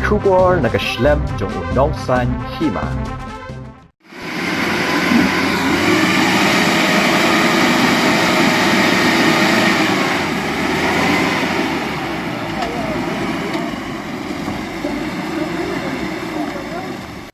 Shubor nakaslem jong unongsan hima.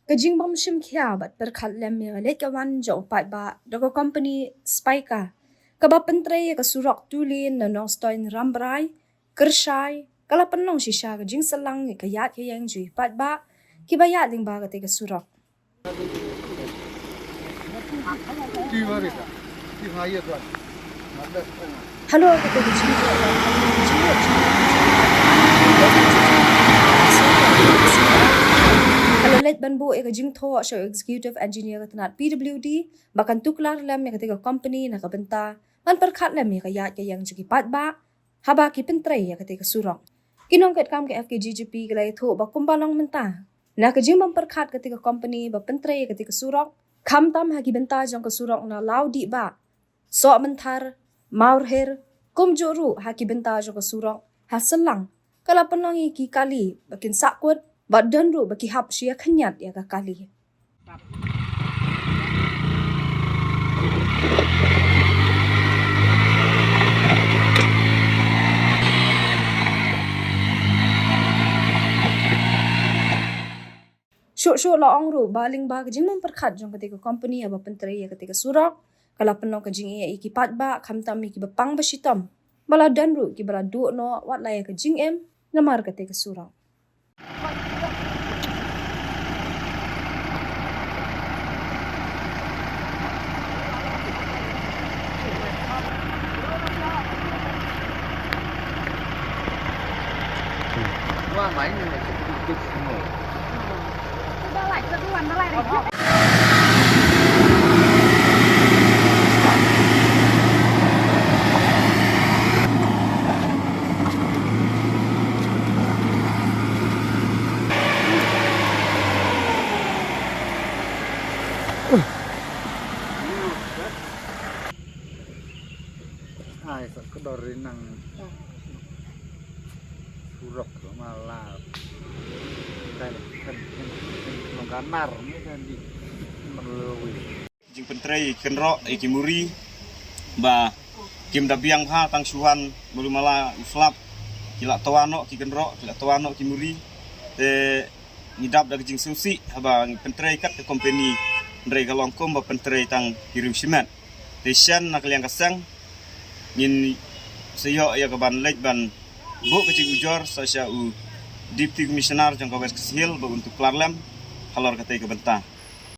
Kajing bom shim kia bat perkhat lem ya le kawan jo pat ba dogo company Spika kaba pentre ka surok tulin na nong stoin rambrai kershai kala penong shisha kajing selang ka yat ke yang jui pat ba ki ba yat ding ba ka te ka surok halo ka te kajing Kalalet banbo e kajing tho show executive engineer katanat PWD bakan tuklar lem ya ketika company na kabenta man perkhat lem ya kayat ke yang jugi pat ba haba ki pentre ya ketika surok kinong ket kam ke FKGGP kalai tho ba kumbalong menta na kajing bam perkhat ketika company ba pentre ya ketika surok kham tam ha ki benta jong ka surok na laudi ba so mentar maurher kum joru ha ki benta jong ka surok ha selang kala penangi ki kali bakin sakwat badan ru bagi hap sia kenyat ya kali. Syuk laong ru baling ba kajing memperkhat jong ketika company aba penteri ya ketika surak kala penong kajing ia iki pat ba khamtam iki bepang basitam bala dan ru ki bala du no wat la ya kajing em namar ketika surak. Qua máy này là cực nổ. Nó lại cho cái quần nó lại này. Ai sợ cái đò rin năng surok malah kayak kan menggambar ni kan di melalui jing pentrei kenro iki muri ba kim dabiang ha tang suhan bulu mala iflap kila tawano ki kenro kila tawano ki muri te ngidap dag jing susi haba pentrei kat ke company ndrei galongkom ba pentrei tang kirim simen te shan nak liang kasang ngin seyo ya ke ban lek ban bu kecik ujor saya u deputy commissioner jangka west kecil untuk klarlem halor kata ke bentang